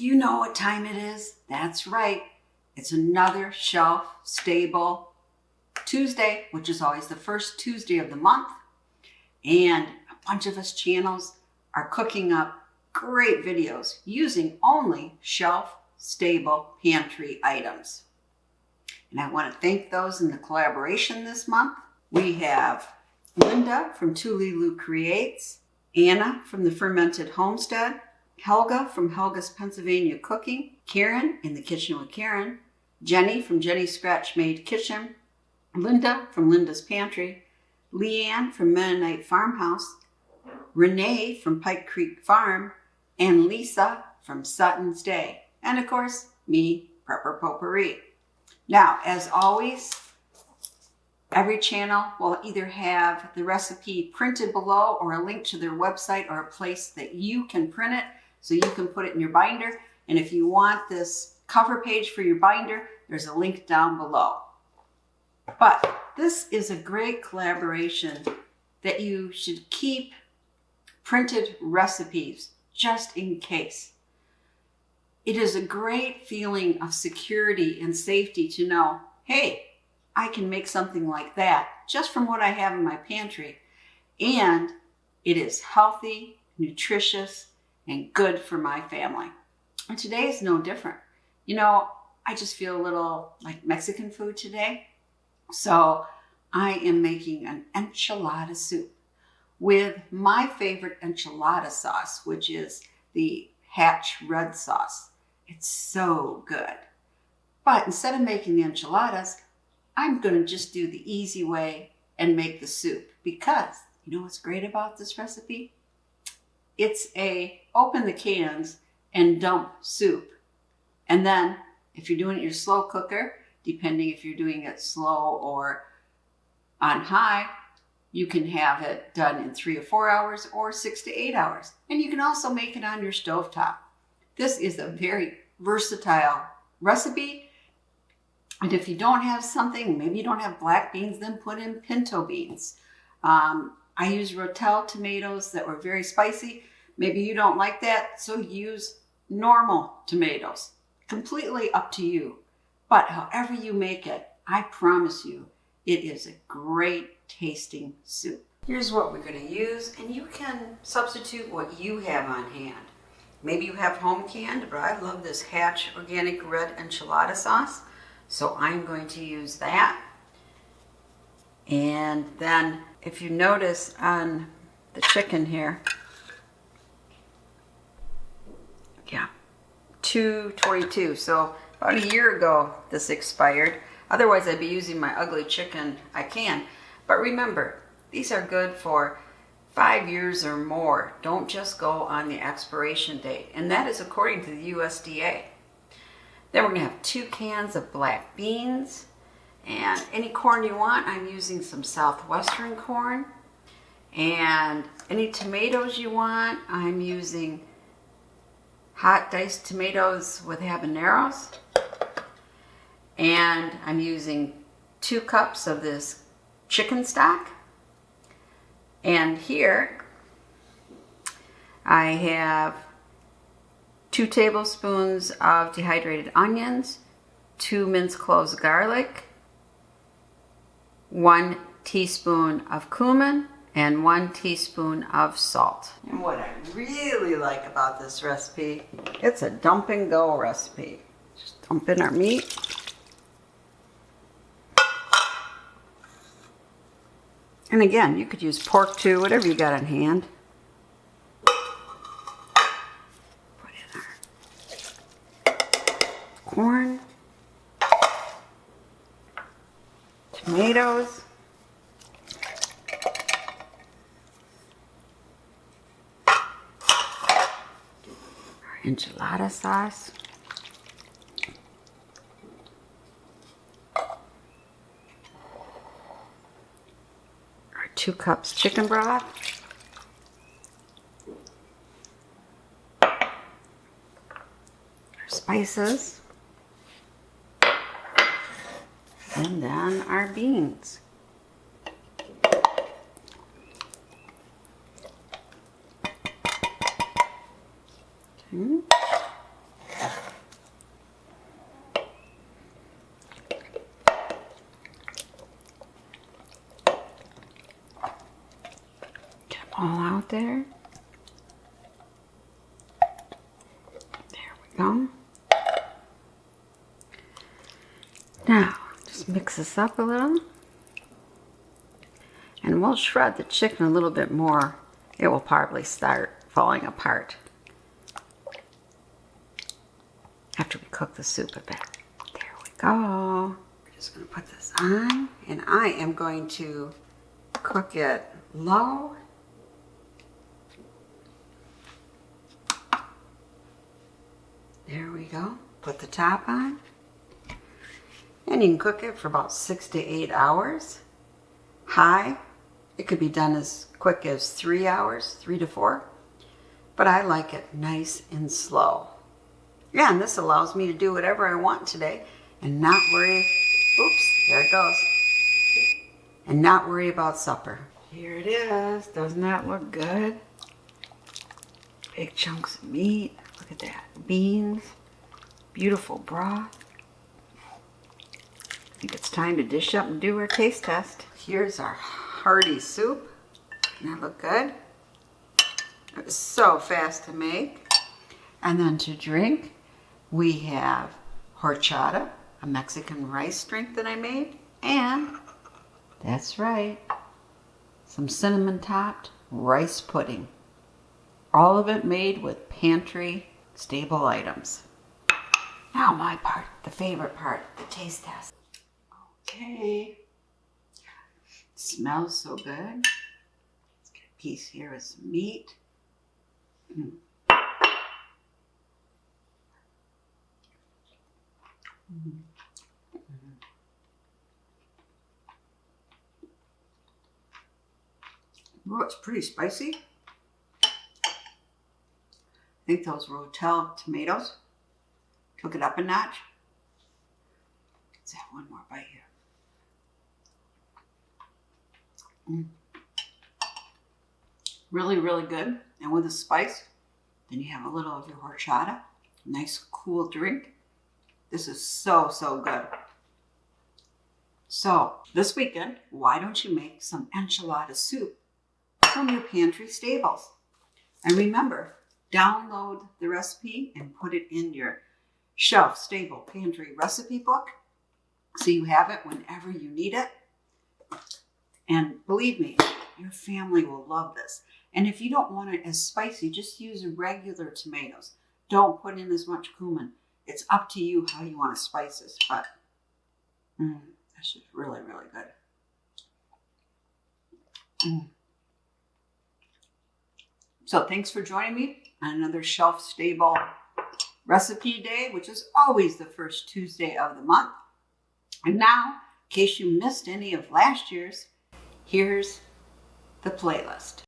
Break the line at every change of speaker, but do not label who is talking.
You know what time it is. That's right. It's another shelf-stable Tuesday, which is always the first Tuesday of the month. And a bunch of us channels are cooking up great videos using only shelf-stable pantry items. And I want to thank those in the collaboration this month. We have Linda from Tulilu Creates, Anna from the Fermented Homestead, Helga from Helga's Pennsylvania Cooking, Karen in the Kitchen with Karen, Jenny from Jenny's Scratch Made Kitchen, Linda from Linda's Pantry, Leanne from Mennonite Farmhouse, Renee from Pike Creek Farm, and Lisa from Sutton's Day. And of course, me, Prepper Potpourri. Now, as always, every channel will either have the recipe printed below or a link to their website or a place that you can print it so you can put it in your binder. And if you want this cover page for your binder, there's a link down below. But this is a great collaboration that you should keep printed recipes just in case. It is a great feeling of security and safety to know, hey, I can make something like that just from what I have in my pantry. And it is healthy, nutritious, and good for my family. And today is no different. You know, I just feel a little like Mexican food today. So I am making an enchilada soup with my favorite enchilada sauce, which is the Hatch red sauce. It's so good. But instead of making the enchiladas, I'm going to just do the easy way and make the soup, because you know what's great about this recipe? It's a open the cans and dump soup. And then if you're doing it in your slow cooker, depending if you're doing it slow or on high, you can have it done in 3 or 4 hours or 6 to 8 hours. And you can also make it on your stovetop. This is a very versatile recipe. And if you don't have something, maybe you don't have black beans, then put in pinto beans. I use Rotel tomatoes that were very spicy. Maybe you don't like that, so use normal tomatoes. Completely up to you. But however you make it, I promise you, it is a great tasting soup. Here's what we're going to use, and you can substitute what you have on hand. Maybe you have home canned, but I love this Hatch organic red enchilada sauce. So I'm going to use that. And then if you notice on the chicken here, yeah, 222. So about a year ago this expired. Otherwise I'd be using my ugly chicken. I can. But remember, these are good for 5 years or more. Don't just go on the expiration date. And that is according to the USDA. Then we're going to have 2 cans of black beans, and any corn you want. I'm using some Southwestern corn. And any tomatoes you want, I'm using hot diced tomatoes with habaneros. And I'm using 2 cups of this chicken stock. And here I have 2 tablespoons of dehydrated onions, 2 minced cloves of garlic, 1 teaspoon of cumin, and 1 teaspoon of salt. And what I really like about this recipe, it's a dump and go recipe. Just dump in our meat. And again, you could use pork too, whatever you got on hand. Corn, tomatoes, our enchilada sauce, our 2 cups chicken broth, our spices, and then our beans. Okay. there. There we go. Now, just mix this up a little. And we'll shred the chicken a little bit more. It will probably start falling apart after we cook the soup a bit. There we go. I'm just going to put this on, and I am going to cook it low. There we go. Put the top on. And you can cook it for about 6 to 8 hours. High. It could be done as quick as 3 hours, 3 to 4. But I like it nice and slow. Yeah, and this allows me to do whatever I want today and not worry. Oops, there it goes. And not worry about supper. Here it is. Doesn't that look good? Big chunks of meat. Look at that. Beans. Beautiful broth. I think it's time to dish up and do our taste test. Here's our hearty soup. Doesn't that look good? It was so fast to make. And then to drink, we have horchata, a Mexican rice drink that I made. And, that's right, some cinnamon topped rice pudding. All of it made with pantry stable items. Now my part, the favorite part, the taste test. Okay. Smells so good. Let's get a piece here with some meat. Oh, it's pretty spicy. I think those Rotel tomatoes took it up a notch. Let's have one more bite here. Really, really good. And with the spice, then you have a little of your horchata. Nice, cool drink. This is so, so good. So, this weekend, why don't you make some enchilada soup from your pantry stables? And remember, download the recipe and put it in your shelf stable pantry recipe book so you have it whenever you need it. And believe me, your family will love this. And if you don't want it as spicy, just use regular tomatoes. Don't put in as much cumin. It's up to you how you want to spice this, but this is really, really good. So thanks for joining me on another shelf stable recipe day, which is always the first Tuesday of the month. And now, in case you missed any of last year's, here's the playlist.